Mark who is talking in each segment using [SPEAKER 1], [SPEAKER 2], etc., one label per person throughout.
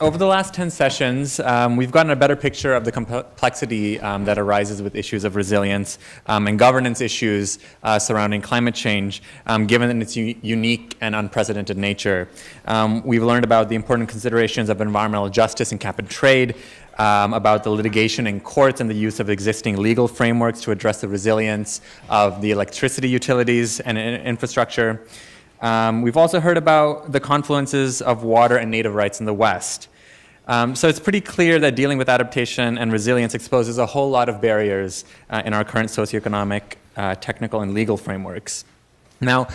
[SPEAKER 1] Over the last 10 sessions, we've gotten a better picture of the complexity that arises with issues of resilience and governance issues surrounding climate change, given its unique and unprecedented nature. We've learned about the important considerations of environmental justice and cap and trade, about the litigation in courts and the use of existing legal frameworks to address the resilience of the electricity utilities and infrastructure. We've also heard about the confluences of water and native rights in the West. So it's pretty clear that dealing with adaptation and resilience exposes a whole lot of barriers in our current socioeconomic, technical, and legal frameworks. Now,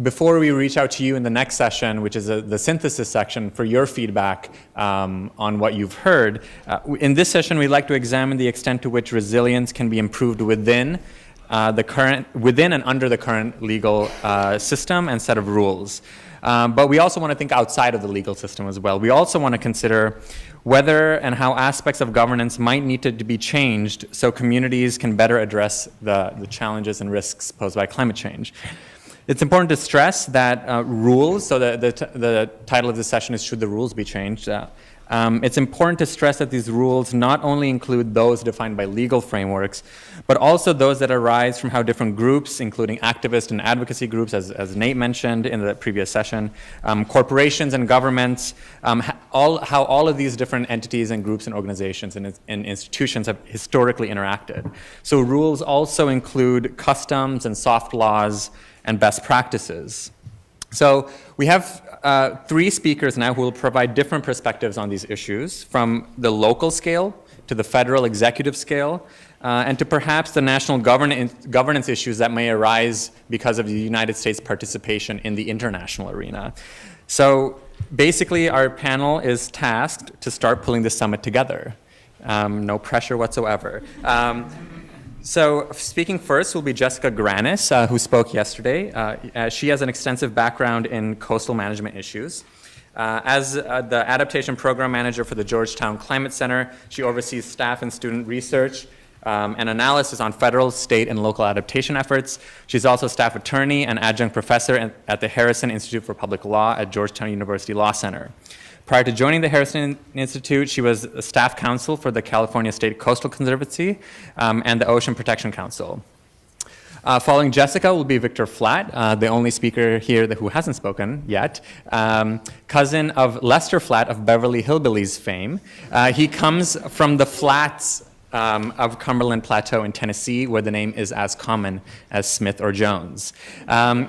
[SPEAKER 1] before we reach out to you in the next session, which is the synthesis section for your feedback on what you've heard, in this session we'd like to examine the extent to which resilience can be improved within and under the current legal system and set of rules. But we also want to think outside of the legal system as well. We also want to consider whether and how aspects of governance might need to be changed so communities can better address the challenges and risks posed by climate change. It's important to stress that rules, so the title of this session is Should the Rules Be Changed? It's important to stress that these rules not only include those defined by legal frameworks, but also those that arise from how different groups, including activist and advocacy groups, as Nate mentioned in the previous session, corporations and governments, how all of these different entities and groups and organizations and institutions have historically interacted. So rules also include customs and soft laws and best practices. So we have 3 speakers now who will provide different perspectives on these issues, from the local scale to the federal executive scale, and to perhaps the national governance issues that may arise because of the United States' participation in the international arena. So basically, our panel is tasked to start pulling this summit together. No pressure whatsoever. So speaking first will be Jessica Grannis, who spoke yesterday. She has an extensive background in coastal management issues. As the Adaptation Program Manager for the Georgetown Climate Center, she oversees staff and student research and analysis on federal, state, and local adaptation efforts. She's also staff attorney and adjunct professor at the Harrison Institute for Public Law at Georgetown University Law Center. Prior to joining the Harrison Institute, she was a staff counsel for the California State Coastal Conservancy and the Ocean Protection Council. Following Jessica will be Victor Flatt, the only speaker here who hasn't spoken yet, cousin of Lester Flatt of Beverly Hillbillies fame. He comes from the Flats of Cumberland Plateau in Tennessee, where the name is as common as Smith or Jones.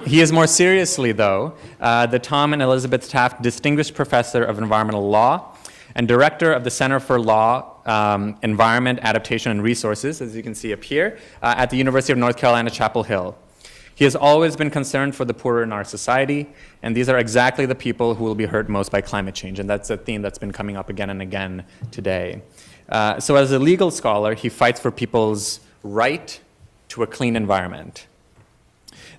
[SPEAKER 1] He is more seriously, though, the Tom and Elizabeth Taft Distinguished Professor of Environmental Law and Director of the Center for Law, Environment, Adaptation, and Resources, as you can see up here, at the University of North Carolina, Chapel Hill. He has always been concerned for the poorer in our society, and these are exactly the people who will be hurt most by climate change, and that's a theme that's been coming up again and again today. So as a legal scholar, he fights for people's right to a clean environment.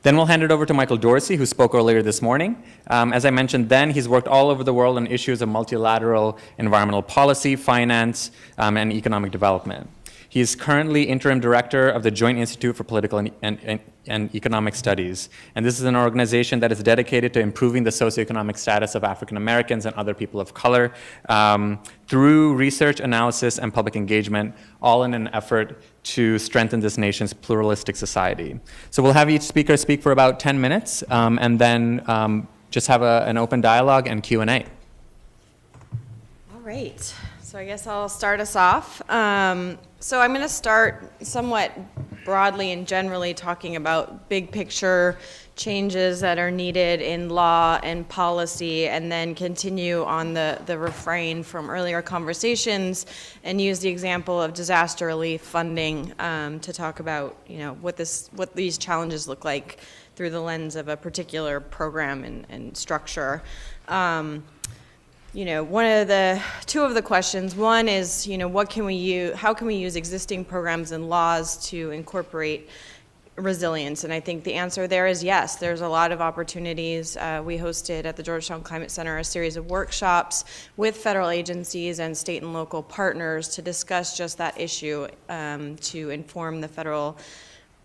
[SPEAKER 1] Then we'll hand it over to Michael Dorsey, who spoke earlier this morning. As I mentioned then, he's worked all over the world on issues of multilateral environmental policy, finance, and economic development. He is currently interim director of the Joint Institute for Political and Economic Studies. And this is an organization that is dedicated to improving the socioeconomic status of African Americans and other people of color through research, analysis, and public engagement, all in an effort to strengthen this nation's pluralistic society. So we'll have each speaker speak for about 10 minutes and then just have an open dialogue and Q&A.
[SPEAKER 2] All right. So I guess I'll start us off. So I'm going to start somewhat broadly and generally talking about big picture changes that are needed in law and policy, and then continue on the refrain from earlier conversations and use the example of disaster relief funding to talk about, what these challenges look like through the lens of a particular program and structure. Two of the questions, one is, how can we use existing programs and laws to incorporate resilience? And I think the answer there is yes. There's a lot of opportunities. We hosted at the Georgetown Climate Center a series of workshops with federal agencies and state and local partners to discuss just that issue, to inform the federal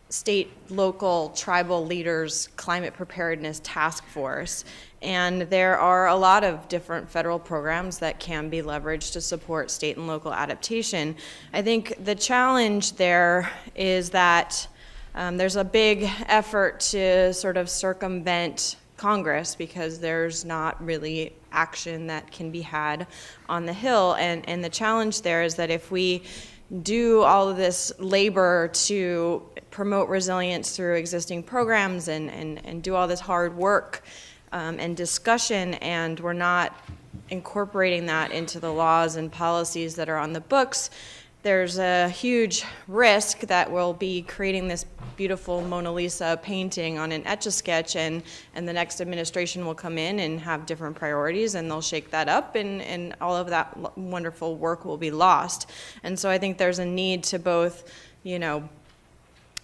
[SPEAKER 2] state, local, tribal leaders climate preparedness task force. And there are a lot of different federal programs that can be leveraged to support state and local adaptation. I think the challenge there is that there's a big effort to sort of circumvent Congress because there's not really action that can be had on the Hill. And the challenge there is that if we do all of this labor to promote resilience through existing programs and do all this hard work and discussion, and we're not incorporating that into the laws and policies that are on the books, there's a huge risk that we'll be creating this beautiful Mona Lisa painting on an Etch-a-Sketch, and the next administration will come in and have different priorities, and they'll shake that up, and all of that wonderful work will be lost. And so I think there's a need to both,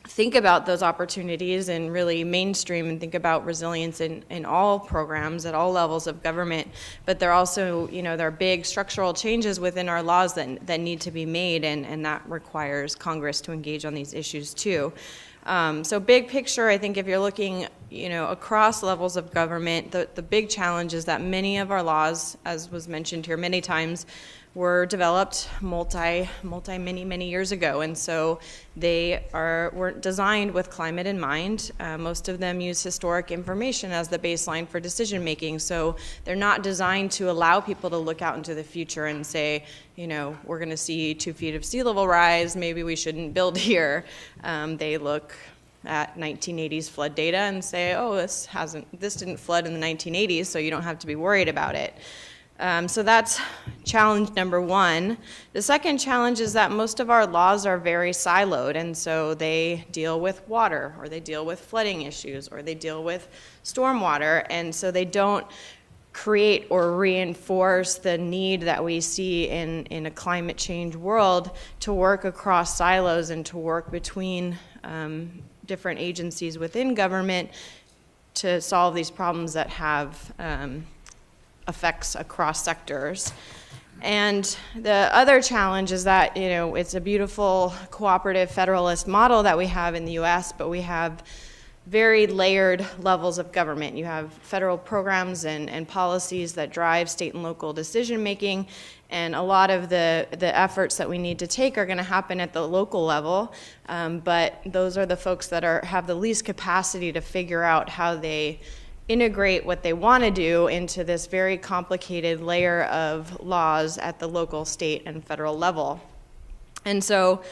[SPEAKER 2] think about those opportunities and really mainstream and think about resilience in all programs at all levels of government. But there are also, there are big structural changes within our laws that need to be made, and that requires Congress to engage on these issues too. So big picture, I think if you're looking, across levels of government, the big challenge is that many of our laws, as was mentioned here many times, were developed many years ago, and so they weren't designed with climate in mind. Most of them use historic information as the baseline for decision making, so they're not designed to allow people to look out into the future and say, we're going to see 2 feet of sea level rise, maybe we shouldn't build here. They look at 1980s flood data and say, oh, this didn't flood in the 1980s, so you don't have to be worried about it. So that's challenge number one. The second challenge is that most of our laws are very siloed, and so they deal with water, or they deal with flooding issues, or they deal with stormwater, and so they don't create or reinforce the need that we see in a climate change world to work across silos and to work between different agencies within government to solve these problems that have effects across sectors. And the other challenge is that, it's a beautiful cooperative federalist model that we have in the US, but we have very layered levels of government. You have federal programs and policies that drive state and local decision making, and a lot of the efforts that we need to take are going to happen at the local level, but those are the folks that have the least capacity to figure out how they integrate what they want to do into this very complicated layer of laws at the local, state, and federal level. And so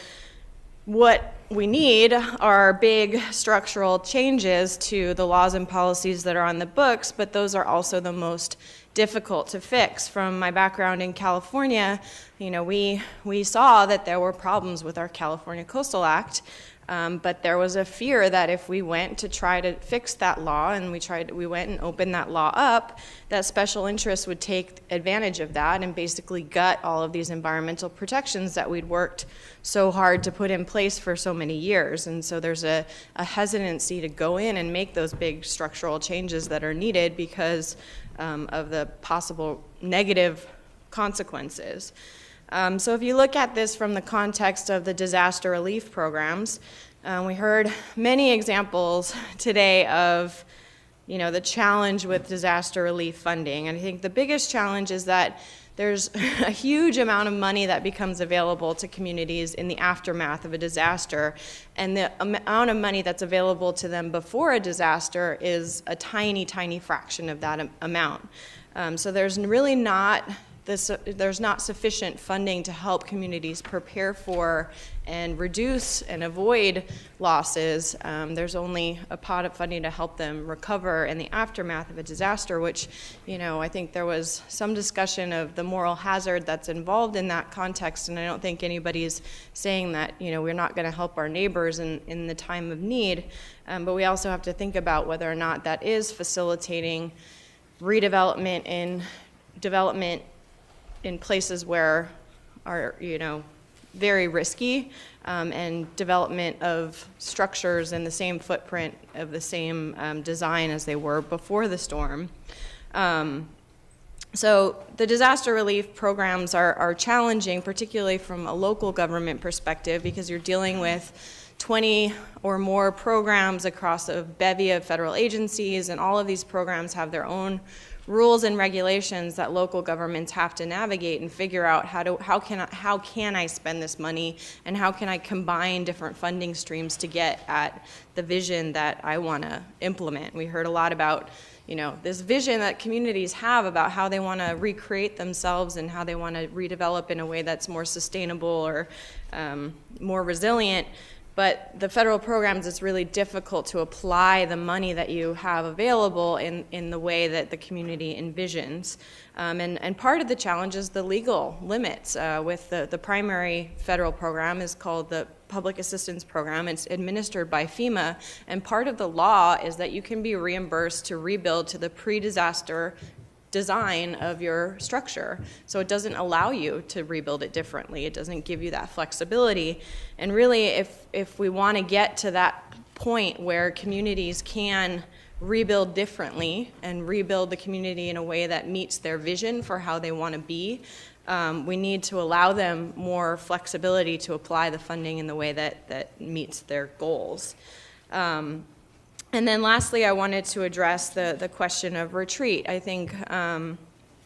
[SPEAKER 2] what we need are big structural changes to the laws and policies that are on the books, but those are also the most difficult to fix. From my background in California, we saw that there were problems with our California Coastal Act, but there was a fear that if we went to try to fix that law and we went and opened that law up, that special interests would take advantage of that and basically gut all of these environmental protections that we'd worked so hard to put in place for so many years. And so there's a hesitancy to go in and make those big structural changes that are needed because of the possible negative consequences. So if you look at this from the context of the disaster relief programs, we heard many examples today of, the challenge with disaster relief funding. And I think the biggest challenge is that there's a huge amount of money that becomes available to communities in the aftermath of a disaster, and the amount of money that's available to them before a disaster is a tiny, tiny fraction of that amount. So there's really not there's not sufficient funding to help communities prepare for and reduce and avoid losses. There's only a pot of funding to help them recover in the aftermath of a disaster, which, I think there was some discussion of the moral hazard that's involved in that context, and I don't think anybody's saying that, we're not going to help our neighbors in the time of need, but we also have to think about whether or not that is facilitating redevelopment and development in places where are, very risky, and development of structures in the same footprint of the same design as they were before the storm. So the disaster relief programs are challenging, particularly from a local government perspective, because you're dealing with 20 or more programs across a bevy of federal agencies, and all of these programs have their own rules and regulations that local governments have to navigate and figure out how can I spend this money, and how can I combine different funding streams to get at the vision that I want to implement. We heard a lot about, you know, this vision that communities have about how they want to recreate themselves and how they want to redevelop in a way that's more sustainable or more resilient. But the federal programs, it's really difficult to apply the money that you have available in the way that the community envisions. And part of the challenge is the legal limits. With the primary federal program is called the Public Assistance Program. It's administered by FEMA, and part of the law is that you can be reimbursed to rebuild to the pre-disaster design of your structure. So it doesn't allow you to rebuild it differently. It doesn't give you that flexibility. And really, if we want to get to that point where communities can rebuild differently and rebuild the community in a way that meets their vision for how they want to be, we need to allow them more flexibility to apply the funding in the way that meets their goals. And then lastly, I wanted to address the question of retreat. I think,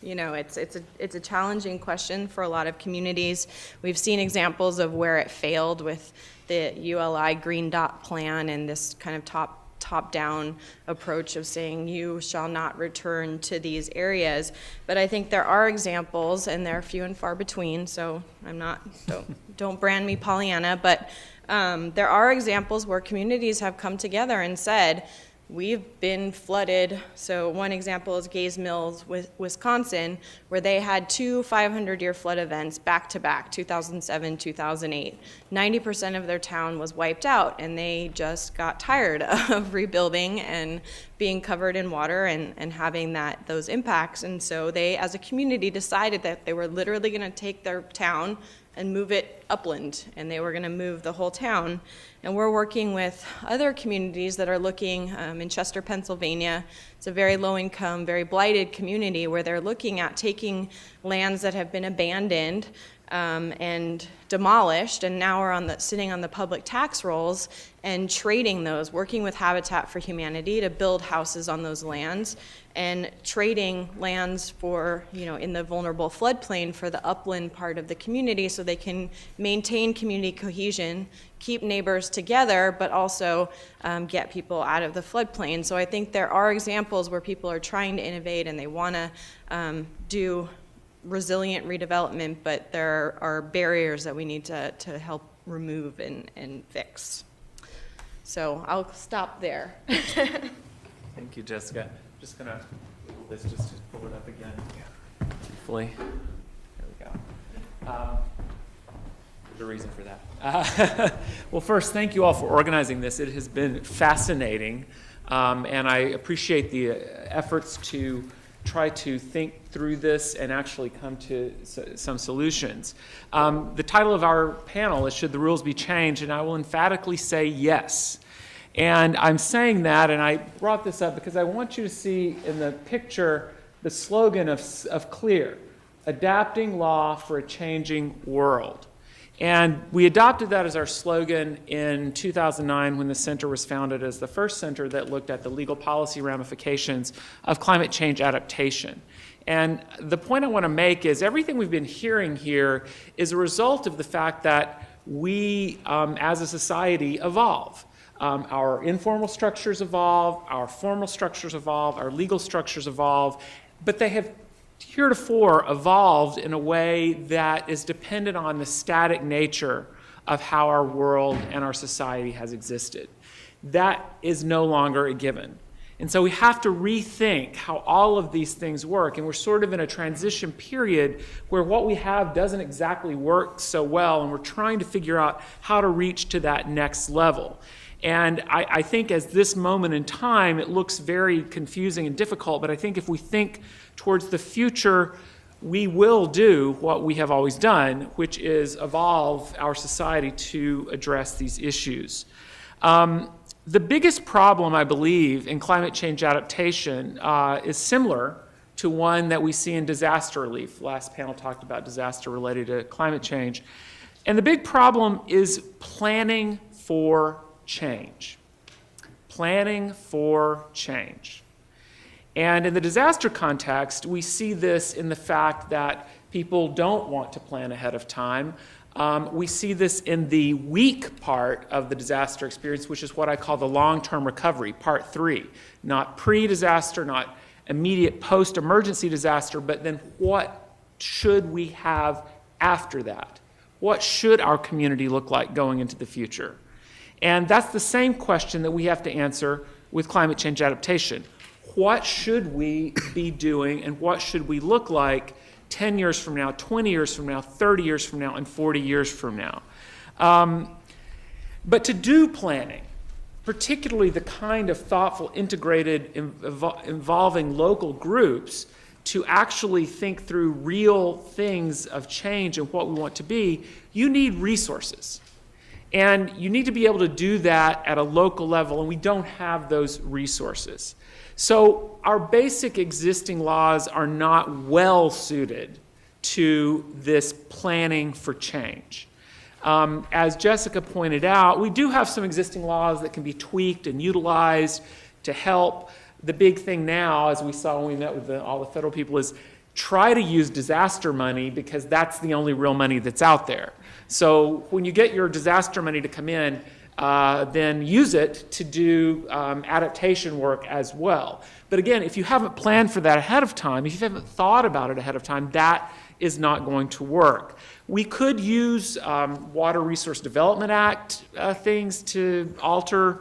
[SPEAKER 2] you know, it's a challenging question for a lot of communities. We've seen examples of where it failed with the ULI Green Dot Plan and this kind of top-down approach of saying you shall not return to these areas. But I think there are examples, and they're few and far between, so don't brand me Pollyanna, but there are examples where communities have come together and said, we've been flooded. So one example is Gays Mills, Wisconsin, where they had two 500-year flood events back to back, 2007, 2008. 90% of their town was wiped out, and they just got tired of rebuilding and being covered in water and having those impacts. And so they, as a community, decided that they were literally going to take their town and move it upland, and they were going to move the whole town. And we're working with other communities that are looking in Chester, Pennsylvania. It's a very low-income, very blighted community where they're looking at taking lands that have been abandoned and demolished, and now are sitting on the public tax rolls, and trading those, working with Habitat for Humanity to build houses on those lands, and trading lands for, you know, in the vulnerable floodplain for the upland part of the community, so they can maintain community cohesion, keep neighbors together, but also get people out of the floodplain. So I think there are examples where people are trying to innovate and they want to do resilient redevelopment, but there are barriers that we need to help remove and fix. So I'll stop there.
[SPEAKER 1] Thank you, Jessica. Just gonna, let's just pull it up again. Hopefully. There we go. There's a reason for that. Well, first, thank you all for organizing this. It has been fascinating, and I appreciate the efforts to try to think through this and actually come to some solutions. The title of our panel is Should the Rules Be Changed? And I will emphatically say yes. And I'm saying that, and I brought this up because I want you to see in the picture the slogan of CLEAR, Adapting Law for a Changing World. And we adopted that as our slogan in 2009 when the center was founded as the first center that looked at the legal policy ramifications of climate change adaptation. And the point I want to make is everything we've been hearing here is a result of the fact that we, as a society, evolve. Our informal structures evolve, our formal structures evolve, our legal structures evolve, but they have heretofore evolved in a way that is dependent on the static nature of how our world and our society has existed. That is no longer a given. And so we have to rethink how all of these things work, and we're sort of in a transition period where what we have doesn't exactly work so well, and we're trying to figure out how to reach to that next level. And I think as this moment in time, it looks very confusing and difficult, but I think if we think towards the future, we will do what we have always done, which is evolve our society to address these issues. The biggest problem, I believe, in climate change adaptation is similar to one that we see in disaster relief. The last panel talked about disaster related to climate change. And the big problem is planning
[SPEAKER 3] for change. Planning for change. And in the disaster context, we see this in the fact that people don't want to plan ahead of time. We see this in the weak part of the disaster experience, which is what I call the long-term recovery, part 3. Not pre-disaster, not immediate post-emergency disaster, but then what should we have after that? What should our community look like going into the future? And that's the same question that we have to answer with climate change adaptation. What should we be doing and what should we look like 10 years from now, 20 years from now, 30 years from now, and 40 years from now? But to do planning, particularly the kind of thoughtful, integrated, involving local groups, to actually think through real things of change and what we want to be, you need resources. And you need to be able to do that at a local level, and we don't have those resources. So our basic existing laws are not well suited to this planning for change. As Jessica pointed out, we do have some existing laws that can be tweaked and utilized to help. The big thing now, as we saw when we met with all the federal people, is try to use disaster money because that's the only real money that's out there. So when you get your disaster money to come in, then use it to do adaptation work as well. But again, if you haven't planned for that ahead of time, if you haven't thought about it ahead of time, that is not going to work. We could use Water Resource Development Act things to alter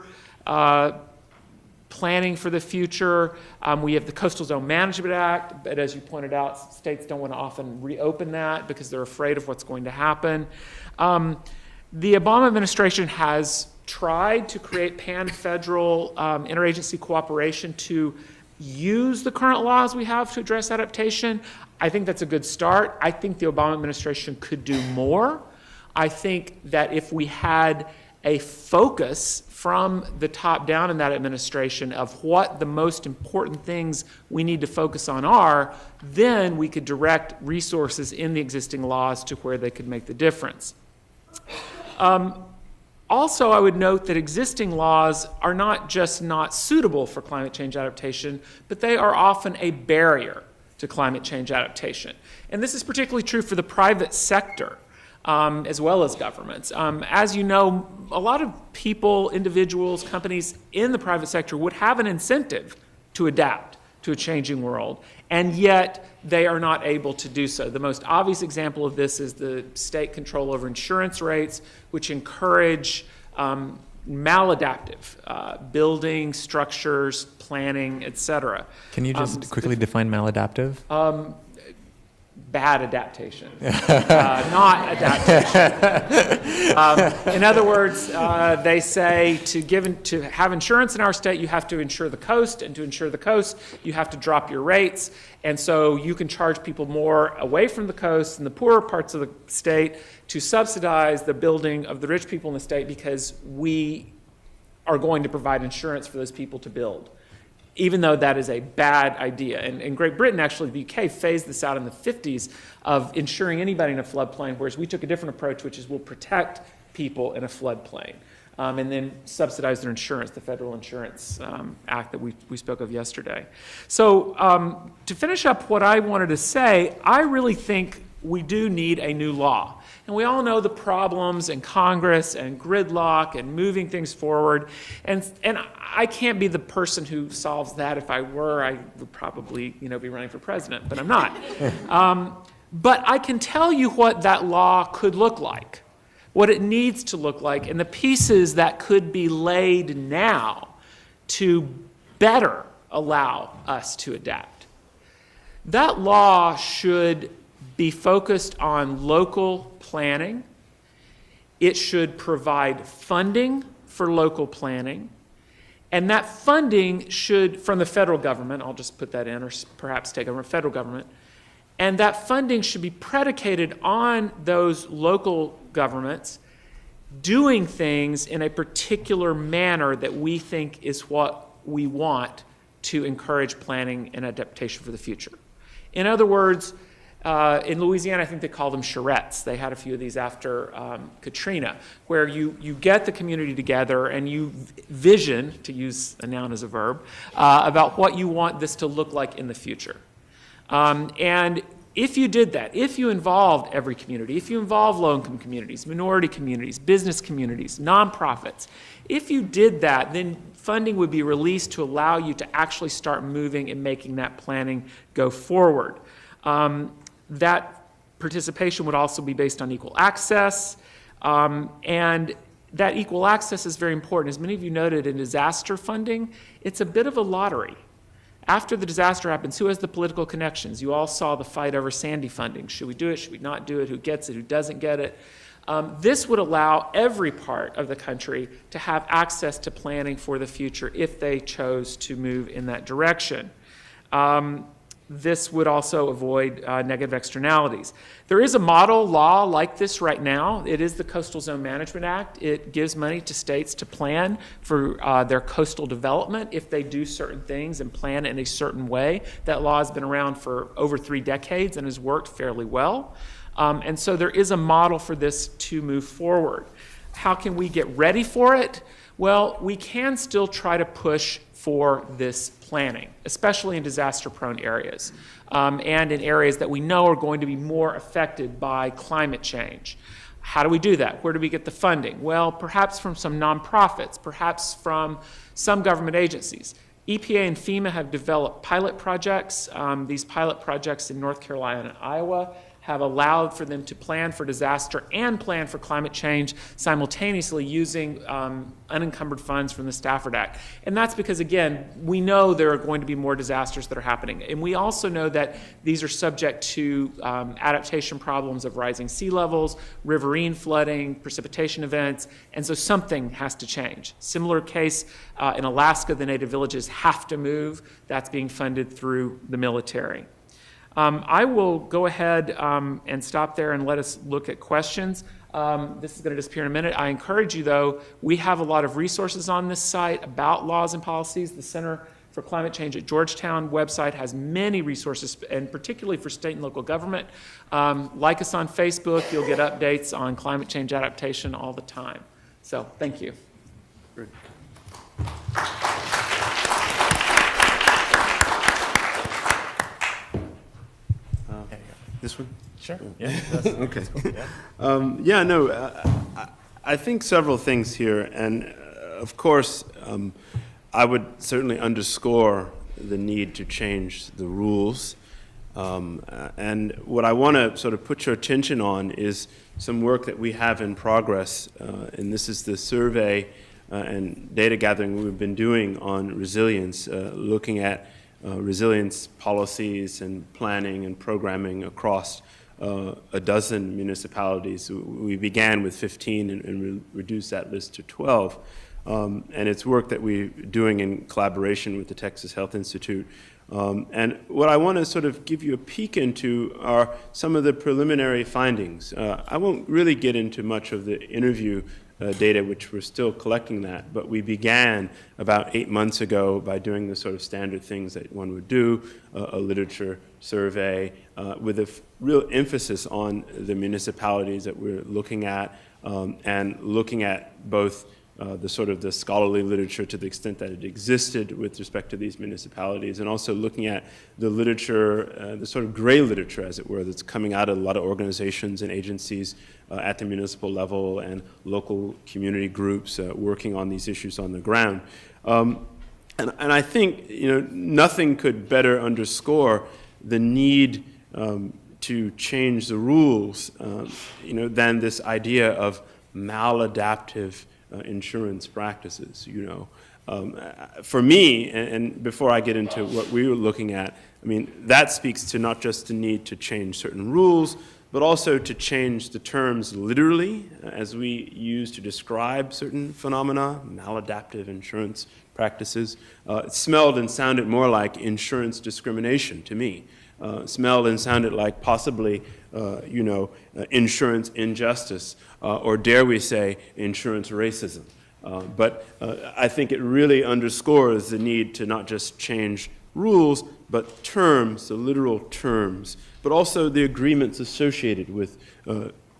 [SPEAKER 3] planning for the future. We have the Coastal Zone Management Act, but as you pointed out, states don't want to often reopen that because they're afraid of what's going to happen. The Obama administration has tried to create pan-federal interagency cooperation to use the current laws we have to address adaptation. I think that's a good start. I think the Obama administration could do more. I think that if we had a focus from the top down in that administration of what the most important things we need to focus on are, then we could direct resources in the existing laws to where they could make the difference. Also, I would note that existing laws are not just not suitable for climate change adaptation, but they are often a barrier to climate change adaptation. And this is particularly true for the private sector, as well as governments. As you know, a lot of people, individuals, companies in the private sector would have an incentive to adapt to a changing world, and yet they are not able to do so. The most obvious example of this is the state control over insurance rates, which encourage maladaptive building, structures, planning, et cetera.
[SPEAKER 1] Can you just quickly define maladaptive?
[SPEAKER 3] Bad adaptation, not adaptation. In other words, they say to have insurance in our state, you have to insure the coast, and to insure the coast, you have to drop your rates, and so you can charge people more away from the coast in the poorer parts of the state to subsidize the building of the rich people in the state because we are going to provide insurance for those people to build, even though that is a bad idea. And in Great Britain, actually, the UK phased this out in the 50s of insuring anybody in a floodplain, whereas we took a different approach, which is we'll protect people in a floodplain and then subsidize their insurance, the Federal Insurance Act that we spoke of yesterday. So to finish up what I wanted to say, I really think we do need a new law. And we all know the problems in Congress and gridlock and moving things forward. And I can't be the person who solves that. If I were, I would probably be running for president, but I'm not. But I can tell you what that law could look like, what it needs to look like, and the pieces that could be laid now to better allow us to adapt. That law should be focused on local planning. It should provide funding for local planning. And that funding should, from the federal government, I'll just put that in, or perhaps state government, federal government, and that funding should be predicated on those local governments doing things in a particular manner that we think is what we want to encourage planning and adaptation for the future. In other words, In Louisiana, I think they call them charrettes. They had a few of these after Katrina, where you get the community together and you vision, to use a noun as a verb, about what you want this to look like in the future. And if you did that, if you involved every community, if you involved low-income communities, minority communities, business communities, nonprofits, if you did that, then funding would be released to allow you to actually start moving and making that planning go forward. That participation would also be based on equal access, and that equal access is very important. As many of you noted, in disaster funding, it's a bit of a lottery. After the disaster happens, who has the political connections? You all saw the fight over Sandy funding. Should we do it? Should we not do it? Who gets it? Who doesn't get it? This would allow every part of the country to have access to planning for the future if they chose to move in that direction. This would also avoid negative externalities. There is a model law like this right now. It is the Coastal Zone Management Act. It gives money to states to plan for their coastal development if they do certain things and plan in a certain way. That law has been around for over 3 decades and has worked fairly well. And so there is a model for this to move forward. How can we get ready for it? Well, we can still try to push for this planning, especially in disaster-prone areas, and in areas that we know are going to be more affected by climate change. How do we do that? Where do we get the funding? Well, perhaps from some nonprofits, perhaps from some government agencies. EPA and FEMA have developed pilot projects. These pilot projects in North Carolina and Iowa have allowed for them to plan for disaster and plan for climate change simultaneously using unencumbered funds from the Stafford Act. And that's because, again, we know there are going to be more disasters that are happening. And we also know that these are subject to adaptation problems of rising sea levels, riverine flooding, precipitation events, and so something has to change. Similar case in Alaska, the native villages have to move. That's being funded through the military. I will go ahead and stop there and let us look at questions. This is going to disappear in a minute. I encourage you, though, we have a lot of resources on this site about laws and policies. The Center for Climate Change at Georgetown website has many resources, and particularly for state and local government. Like us on Facebook. You'll get updates on climate change adaptation all the time. So thank you.
[SPEAKER 4] Great. This one?
[SPEAKER 1] Sure. Yeah.
[SPEAKER 4] Okay.
[SPEAKER 1] Cool. Yeah.
[SPEAKER 4] I think several things here, and of course, I would certainly underscore the need to change the rules. And what I want to sort of put your attention on is some work that we have in progress, and this is the survey and data gathering we've been doing on resilience, looking at resilience policies and planning and programming across a dozen municipalities. We began with 15 and reduced that list to 12. And it's work that we're doing in collaboration with the Texas Health Institute. And what I want to sort of give you a peek into are some of the preliminary findings. I won't really get into much of the interview data, which we're still collecting that, but we began about 8 months ago by doing the sort of standard things that one would do, a literature survey with a real emphasis on the municipalities that we're looking at, and looking at both the sort of the scholarly literature to the extent that it existed with respect to these municipalities, and also looking at the literature, the sort of gray literature, as it were, that's coming out of a lot of organizations and agencies at the municipal level and local community groups working on these issues on the ground. And I think, nothing could better underscore the need to change the rules, than this idea of maladaptive insurance practices. For me, and before I get into what we were looking at, that speaks to not just the need to change certain rules, but also to change the terms literally as we use to describe certain phenomena, maladaptive insurance practices. It smelled and sounded more like insurance discrimination to me. Smelled and sounded like possibly, insurance injustice, or dare we say, insurance racism. But I think it really underscores the need to not just change rules, but terms, the literal terms, but also the agreements associated with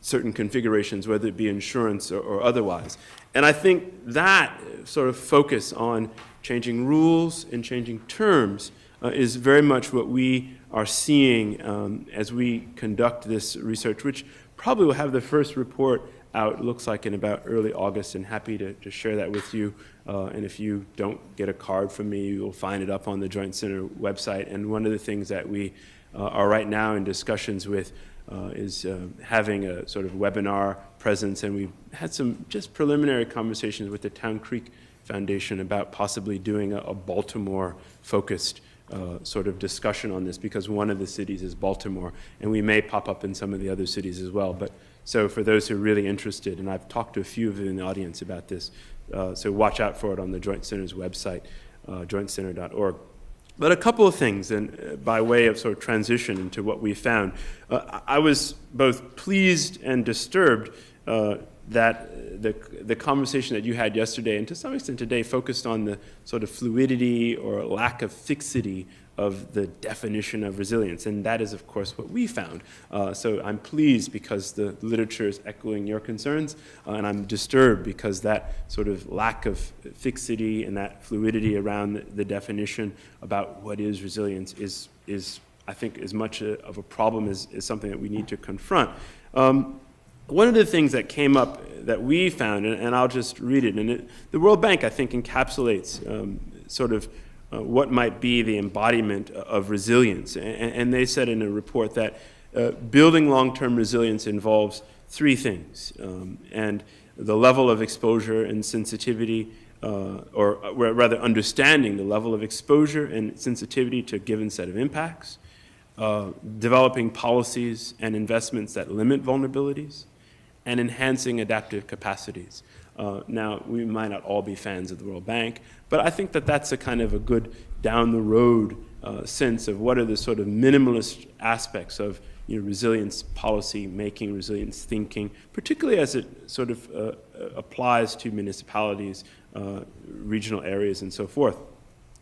[SPEAKER 4] certain configurations, whether it be insurance or otherwise. And I think that sort of focus on changing rules and changing terms is very much what we are seeing as we conduct this research, which probably will have the first report out, looks like in about early August, and happy to share that with you. And if you don't get a card from me, you'll find it up on the Joint Center website. And one of the things that we are right now in discussions with is having a sort of webinar presence, and we've had some just preliminary conversations with the Town Creek Foundation about possibly doing a Baltimore-focused sort of discussion on this, because one of the cities is Baltimore, and we may pop up in some of the other cities as well. But so for those who are really interested, and I've talked to a few of you in the audience about this, so watch out for it on the Joint Center's website, jointcenter.org. But a couple of things, and by way of sort of transition into what we found, I was both pleased and disturbed that the conversation that you had yesterday, and to some extent today, focused on the sort of fluidity or lack of fixity of the definition of resilience. And that is, of course, what we found. So I'm pleased because the literature is echoing your concerns, and I'm disturbed because that sort of lack of fixity and that fluidity around the definition about what is resilience is I think, as much of a problem as something that we need to confront. One of the things that came up that we found, and I'll just read it, and the World Bank, I think, encapsulates sort of what might be the embodiment of resilience. And they said in a report that building long-term resilience involves three things, and the level of exposure and sensitivity, or rather understanding the level of exposure and sensitivity to a given set of impacts, developing policies and investments that limit vulnerabilities, and enhancing adaptive capacities. Now, we might not all be fans of the World Bank, but I think that that's a kind of a good down-the-road sense of what are the sort of minimalist aspects of resilience policy making, resilience thinking, particularly as it sort of applies to municipalities, regional areas, and so forth.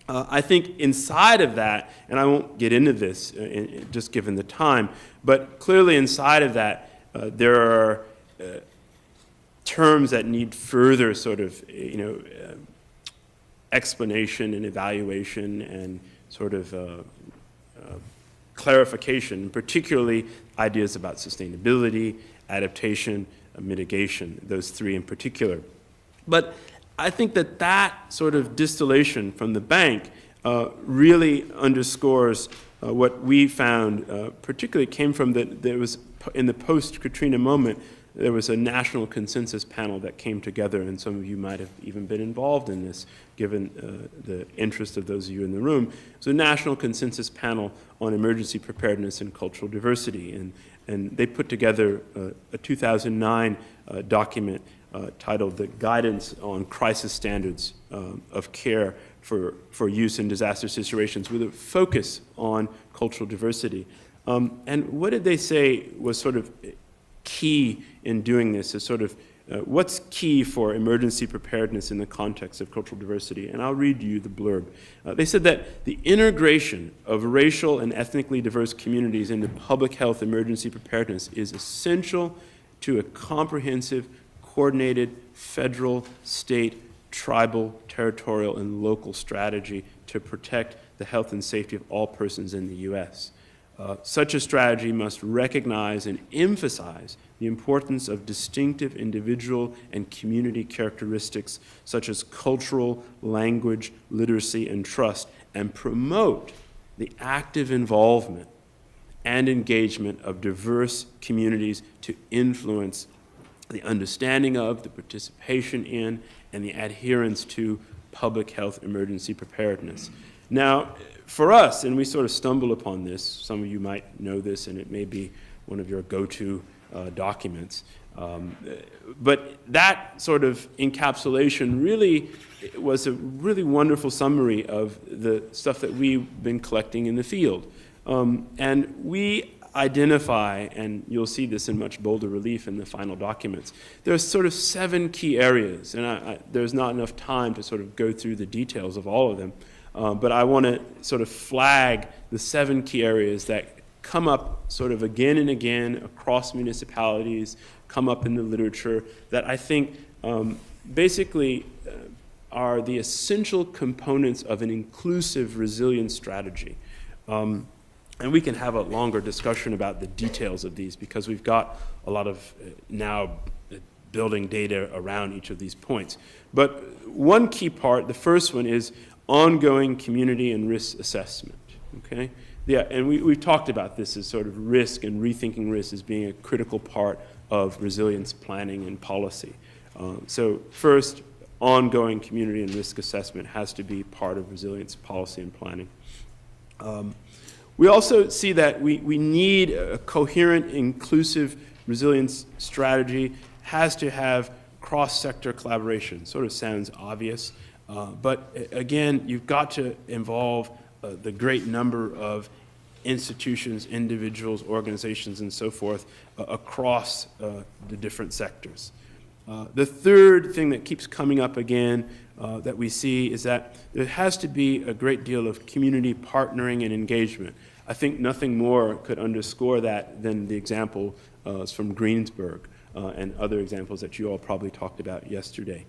[SPEAKER 4] I think inside of that, and I won't get into this just given the time, but clearly inside of that, there are terms that need further sort of, explanation and evaluation and sort of clarification, particularly ideas about sustainability, adaptation, mitigation, those three in particular. But I think that sort of distillation from the bank really underscores what we found, particularly came from there was, in the post-Katrina moment, there was a national consensus panel that came together, and some of you might have even been involved in this, given the interest of those of you in the room. It was a national consensus panel on emergency preparedness and cultural diversity, and they put together a 2009 document titled The Guidance on Crisis Standards of Care for Use in Disaster Situations, with a focus on cultural diversity. And what did they say was sort of key in doing this, is sort of what's key for emergency preparedness in the context of cultural diversity? And I'll read you the blurb. They said that the integration of racial and ethnically diverse communities into public health emergency preparedness is essential to a comprehensive, coordinated federal, state, tribal, territorial, and local strategy to protect the health and safety of all persons in the U.S. Such a strategy must recognize and emphasize the importance of distinctive individual and community characteristics such as cultural, language, literacy, and trust, and promote the active involvement and engagement of diverse communities to influence the understanding of, the participation in, and the adherence to public health emergency preparedness. Now, for us, and we sort of stumble upon this, some of you might know this, and it may be one of your go-to documents, but that sort of encapsulation really was a really wonderful summary of the stuff that we've been collecting in the field. And we identify, and you'll see this in much bolder relief in the final documents, there's sort of 7 key areas, and there's not enough time to sort of go through the details of all of them. But I want to sort of flag the 7 key areas that come up sort of again and again across municipalities, come up in the literature, that I think basically are the essential components of an inclusive resilience strategy. And we can have a longer discussion about the details of these because we've got a lot of now building data around each of these points. But one key part, the first one, is ongoing community and risk assessment, okay? Yeah, and we've talked about this as sort of risk and rethinking risk as being a critical part of resilience planning and policy. So first, ongoing community and risk assessment has to be part of resilience policy and planning. We also see that we need a coherent, inclusive resilience strategy, has to have cross-sector collaboration. Sort of sounds obvious, but again, you've got to involve the great number of institutions, individuals, organizations, and so forth across the different sectors. The third thing that keeps coming up again that we see is that there has to be a great deal of community partnering and engagement. I think nothing more could underscore that than the example from Greensburg and other examples that you all probably talked about yesterday.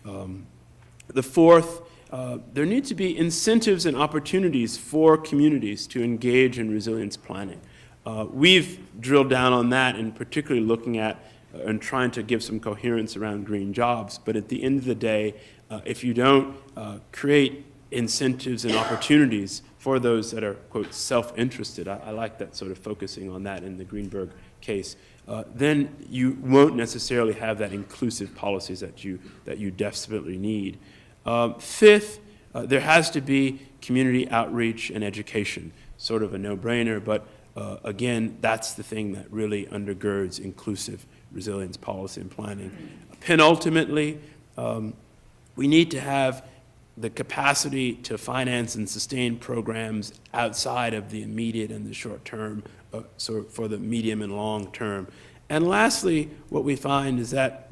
[SPEAKER 4] The fourth, there need to be incentives and opportunities for communities to engage in resilience planning. We've drilled down on that, and particularly looking at and trying to give some coherence around green jobs. But at the end of the day, if you don't create incentives and opportunities for those that are, quote, self-interested, I like that sort of focusing on that in the Greenberg case, then you won't necessarily have that inclusive policies that you desperately need. Fifth, there has to be community outreach and education, sort of a no-brainer, but again, that's the thing that really undergirds inclusive resilience policy and planning. Penultimately, we need to have the capacity to finance and sustain programs outside of the immediate and the short term, so for the medium and long term. And lastly, what we find is that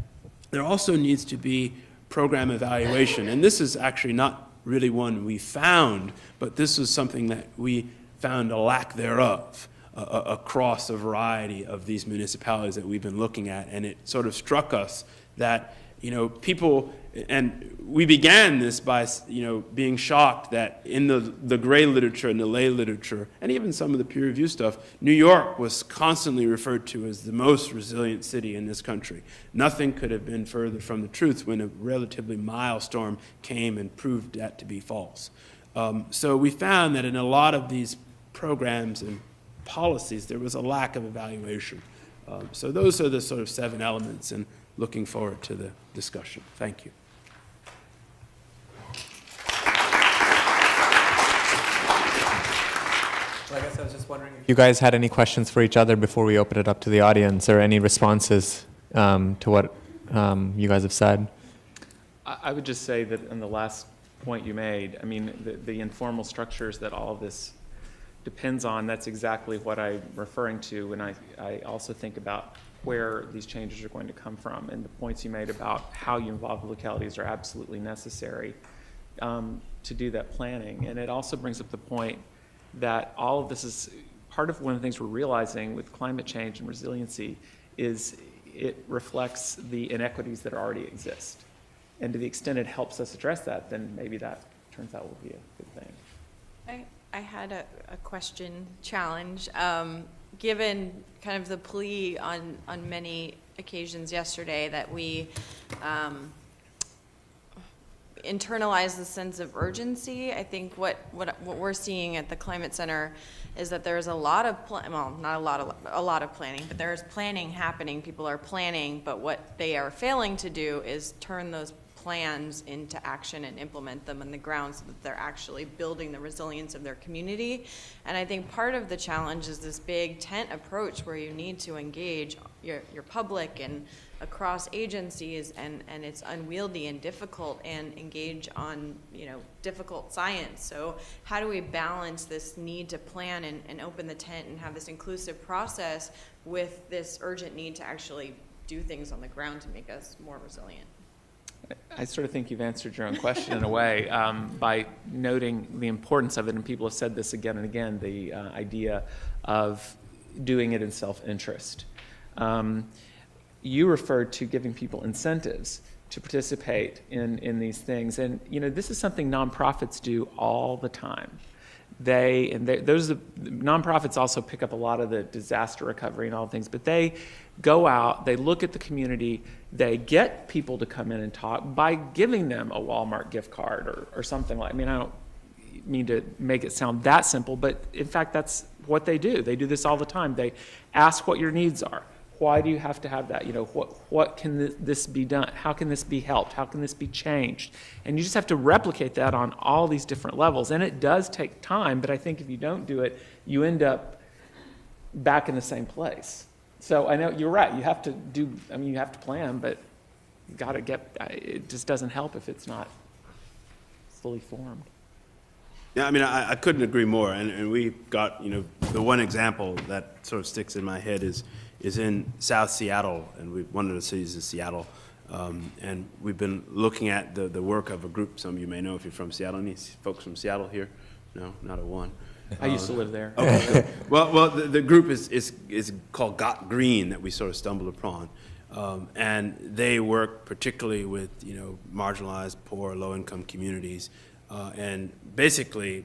[SPEAKER 4] there also needs to be program evaluation. And this is actually not really one we found, but this is something that we found a lack thereof across a variety of these municipalities that we've been looking at. And it sort of struck us that, people, and we began this by, being shocked that in the gray literature and the lay literature, and even some of the peer review stuff, New York was constantly referred to as the most resilient city in this country. Nothing could have been further from the truth when a relatively mild storm came and proved that to be false. So we found that in a lot of these programs and policies, there was a lack of evaluation. So those are the sort of 7 elements, and looking forward to the discussion. Thank you.
[SPEAKER 1] Well, I guess I was just wondering if you guys had any questions for each other before we open it up to the audience, or any responses to what you guys have said.
[SPEAKER 3] I would just say that in the last point you made, I mean, the informal structures that all of this depends on, that's exactly what I'm referring to when I also think about where these changes are going to come from, and the points you made about how you involve the localities are absolutely necessary to do that planning. And it also brings up the point that all of this is part of one of the things we're realizing with climate change and resiliency is it reflects the inequities that already exist. And to the extent it helps us address that, then maybe that turns out will be a good thing.
[SPEAKER 2] I had a question challenge. Given kind of the plea on many occasions yesterday that we internalize the sense of urgency, I think what we're seeing at the Climate Center is that there's a lot of not a lot of planning, but there's planning happening. People are planning, but what they are failing to do is turn those plans into action and implement them on the ground so that they're actually building the resilience of their community. And I think part of the challenge is this big tent approach where you need to engage your public and across agencies, and it's unwieldy and difficult, and engage on difficult science. So how do we balance this need to plan and open the tent and have this inclusive process with this urgent need to actually do things on the ground to make us more resilient?
[SPEAKER 3] I sort of think you've answered your own question in a way by noting the importance of it, and people have said this again and again, the idea of doing it in self-interest. You referred to giving people incentives to participate in these things, and this is something nonprofits do all the time. Nonprofits also pick up a lot of the disaster recovery and all things, but they go out, they look at the community, they get people to come in and talk by giving them a Walmart gift card or something like. I don't mean to make it sound that simple, but in fact that's what they do. They do this all the time. They ask what your needs are. Why do you have to have that? What can this be done? How can this be helped? How can this be changed? And you just have to replicate that on all these different levels. And it does take time, but I think if you don't do it, you end up back in the same place. So I know you're right. You have to you have to plan, but you got to it just doesn't help if it's not fully formed.
[SPEAKER 4] Yeah, I couldn't agree more. And we got, the one example that sort of sticks in my head is in South Seattle, and one of the cities is Seattle. And we've been looking at the work of a group. Some of you may know if you're from Seattle. Any folks from Seattle here? No, not a one.
[SPEAKER 3] I used to live there.
[SPEAKER 4] Okay, good. Well, the group is called Got Green that we sort of stumbled upon. And they work particularly with, marginalized, poor, low-income communities. And basically,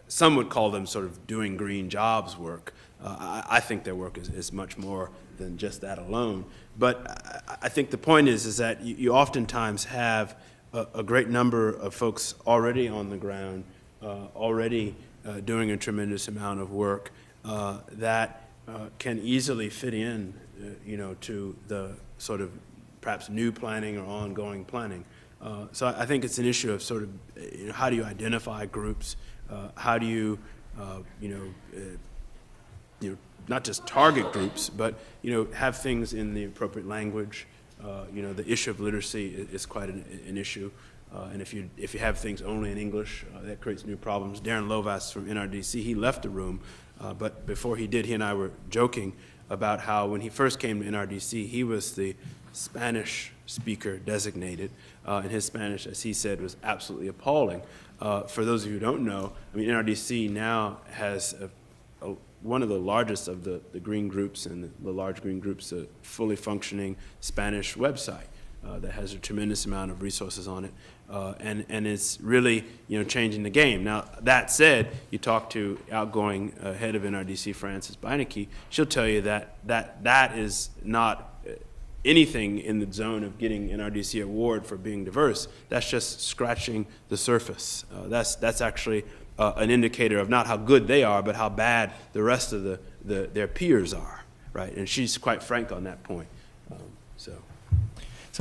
[SPEAKER 4] some would call them sort of doing green jobs work. I think their work is much more than just that alone. But I think the point is that you oftentimes have a great number of folks already on the ground, already doing a tremendous amount of work that can easily fit in, to the sort of perhaps new planning or ongoing planning. So I think it's an issue of sort of, how do you identify groups? How do you, not just target groups, but have things in the appropriate language. The issue of literacy is quite an issue, and if you have things only in English, that creates new problems. Darren Lovas from NRDC, he left the room, but before he did, he and I were joking about how when he first came to NRDC, he was the Spanish speaker designated, and his Spanish, as he said, was absolutely appalling. For those of you who don't know, NRDC now has one of the largest of the green groups and the large green groups, a fully functioning Spanish website that has a tremendous amount of resources on it, and it's really changing the game. Now that said, you talk to outgoing head of NRDC, Frances Beinecke, she'll tell you that is not anything in the zone of getting NRDC award for being diverse. That's just scratching the surface. That's actually an indicator of not how good they are, but how bad the rest of their peers are, right? And she's quite frank on that point.
[SPEAKER 1] So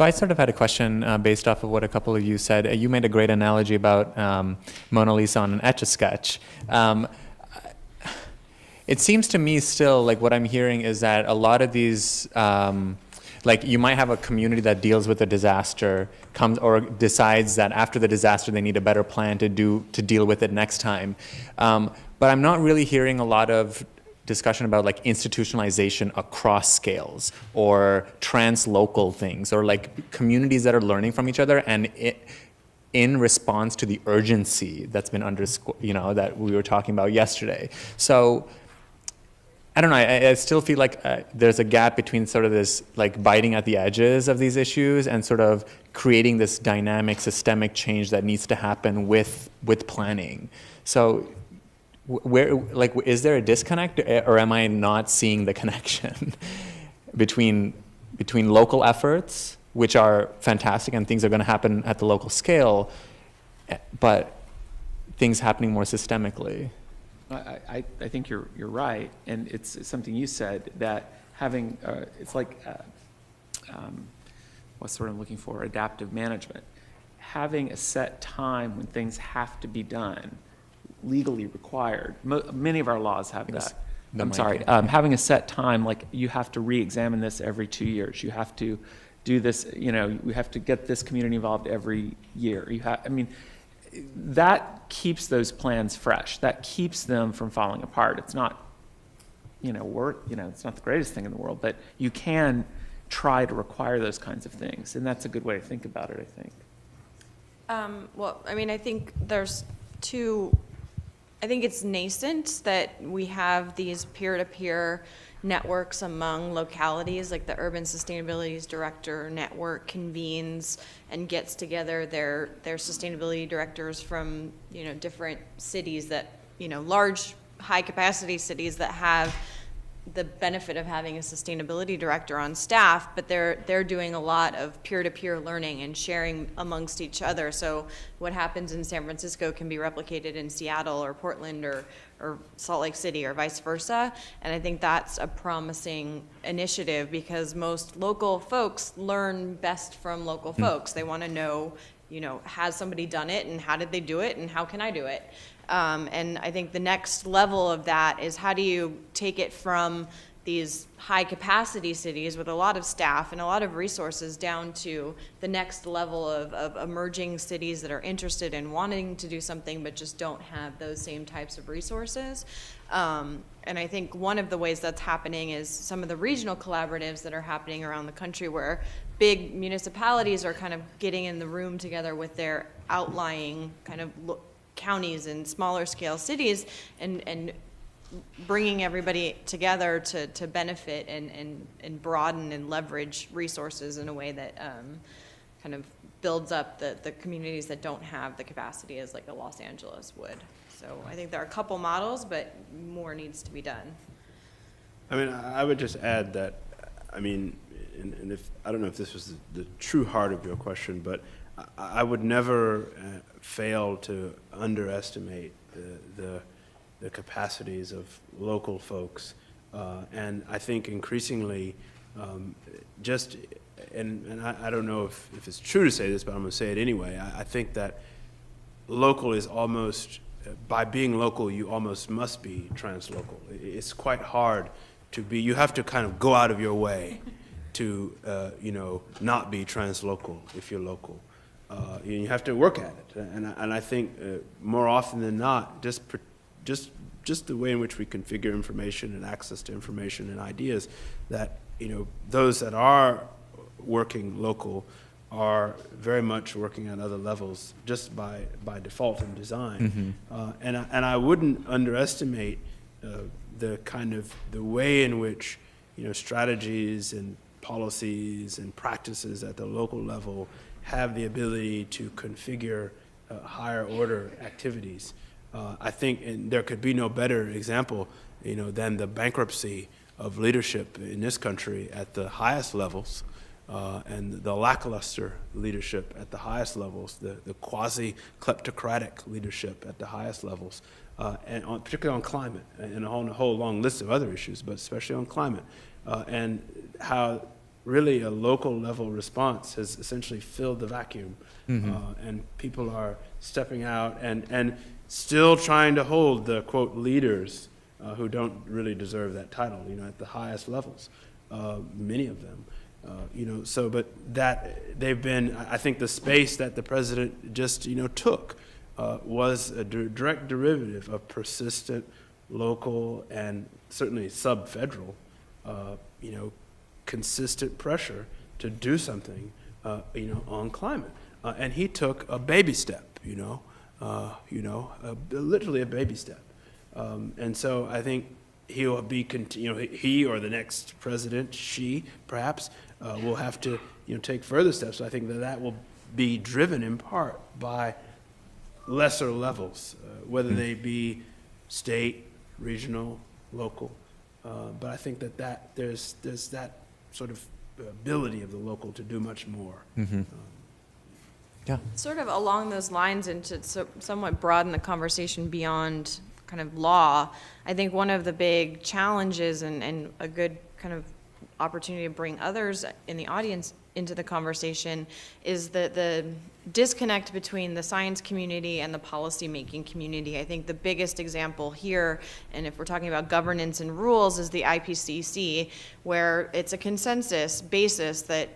[SPEAKER 1] I sort of had a question based off of what a couple of you said. You made a great analogy about Mona Lisa on an Etch-a-Sketch. It seems to me still, like what I'm hearing is that a lot of these, like you might have a community that deals with a disaster, comes or decides that after the disaster they need a better plan to deal with it next time. But I'm not really hearing a lot of discussion about like institutionalization across scales or translocal things or like communities that are learning from each other and in response to the urgency that's been underscored, that we were talking about yesterday. So I don't know, I still feel like there's a gap between sort of this like biting at the edges of these issues and sort of creating this dynamic systemic change that needs to happen with planning. So is there a disconnect or am I not seeing the connection between local efforts, which are fantastic and things are going to happen at the local scale, but things happening more systemically?
[SPEAKER 3] I think you're right, and it's something you said that having it's like what's the word I'm looking for? Adaptive management. Having a set time when things have to be done, legally required. Many of our laws have that. Having a set time, like you have to re-examine this every 2 years. You have to do this. We have to get this community involved every year. That keeps those plans fresh. That keeps them from falling apart. It's not, it's not the greatest thing in the world, but you can try to require those kinds of things. And that's a good way to think about it, I think.
[SPEAKER 2] Well, I mean, I think I think it's nascent that we have these peer-to-peer networks among localities, like the Urban Sustainability Director Network convenes and gets together their sustainability directors from, different cities that, large, high-capacity cities that have the benefit of having a sustainability director on staff, but they're doing a lot of peer-to-peer learning and sharing amongst each other. So what happens in San Francisco can be replicated in Seattle or Portland or Salt Lake City or vice versa. And I think that's a promising initiative because most local folks learn best from local folks. They want to know, has somebody done it and how did they do it and how can I do it? And I think the next level of that is how do you take it from these high capacity cities with a lot of staff and a lot of resources down to the next level of emerging cities that are interested in wanting to do something but just don't have those same types of resources. And I think one of the ways that's happening is some of the regional collaboratives that are happening around the country where big municipalities are kind of getting in the room together with their outlying kind of counties and smaller scale cities and bringing everybody together to benefit and broaden and leverage resources in a way that kind of builds up the communities that don't have the capacity as like a Los Angeles would. So I think there are a couple models, but more needs to be done.
[SPEAKER 4] I mean, I would just add that, I mean, and if I don't know if this was the true heart of your question, but I would never fail to underestimate the capacities of local folks, and I think increasingly, and I don't know if it's true to say this, but I'm going to say it anyway. I think that local is almost, by being local, you almost must be translocal. It's quite hard to be. You have to kind of go out of your way to not be translocal if you're local. You have to work at it, and I think more often than not, just the way in which we configure information and access to information and ideas, that those that are working local are very much working at other levels just by default and design, and I wouldn't underestimate the way in which strategies and policies and practices at the local level have the ability to configure higher order activities. I think, and there could be no better example, than the bankruptcy of leadership in this country at the highest levels, and the lackluster leadership at the highest levels, the quasi-kleptocratic leadership at the highest levels, and particularly on climate, and a whole long list of other issues, but especially on climate, and how really a local level response has essentially filled the vacuum, and people are stepping out and still trying to hold the, quote, leaders who don't really deserve that title, at the highest levels, many of them. But that they've been, I think the space that the president just, took was a direct derivative of persistent local and certainly sub-federal, consistent pressure to do something, on climate. And he took a baby step, literally a baby step. And so I think he'll be, he or the next president, she perhaps, will have to, take further steps. So I think that will be driven in part by lesser levels, whether they be state, regional, local. But I think that there's that sort of ability of the local to do much more.
[SPEAKER 1] Yeah.
[SPEAKER 2] Sort of along those lines, and to somewhat broaden the conversation beyond kind of law, I think one of the big challenges and a good kind of opportunity to bring others in the audience into the conversation is the disconnect between the science community and the policymaking community. I think the biggest example here, and if we're talking about governance and rules, is the IPCC, where it's a consensus basis that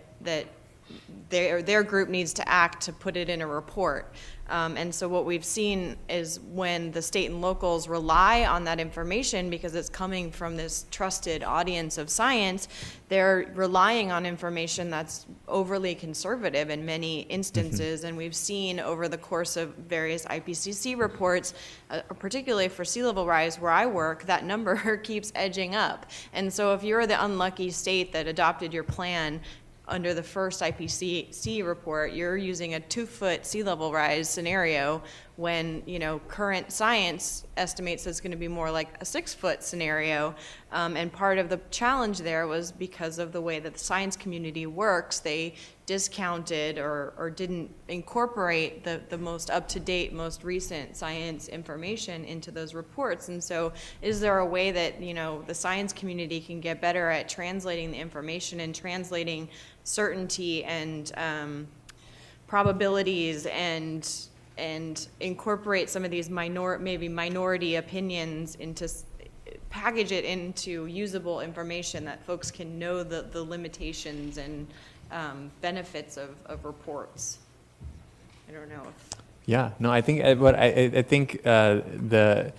[SPEAKER 2] their group needs to act to put it in a report. And so what we've seen is when the state and locals rely on that information because it's coming from this trusted audience of science, they're relying on information that's overly conservative in many instances. And we've seen over the course of various IPCC reports, particularly for sea level rise where I work, that number keeps edging up. And so if you're the unlucky state that adopted your plan under the first IPCC report, you're using a 2-foot sea level rise scenario when, current science estimates it's going to be more like a 6-foot scenario. And part of the challenge there was because of the way that the science community works, they discounted or didn't incorporate the most up-to-date, most recent science information into those reports. And so is there a way that, the science community can get better at translating the information and translating certainty and probabilities and incorporate some of these minority opinions package it into usable information that folks can know the limitations and benefits of reports? I don't know if...
[SPEAKER 1] Yeah, no, I think I think it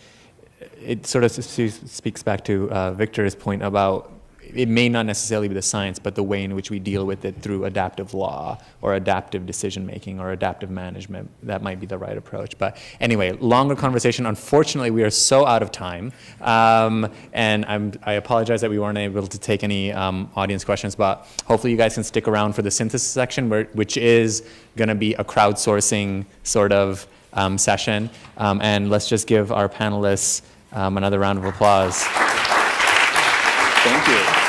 [SPEAKER 1] sort of speaks back to Victor's point about it may not necessarily be the science, but the way in which we deal with it through adaptive law or adaptive decision making or adaptive management. That might be the right approach. But anyway, longer conversation. Unfortunately, we are so out of time, and I apologize that we weren't able to take any audience questions. But hopefully, you guys can stick around for the synthesis section, which is going to be a crowdsourcing sort of session. And let's just give our panelists another round of applause. Thank you.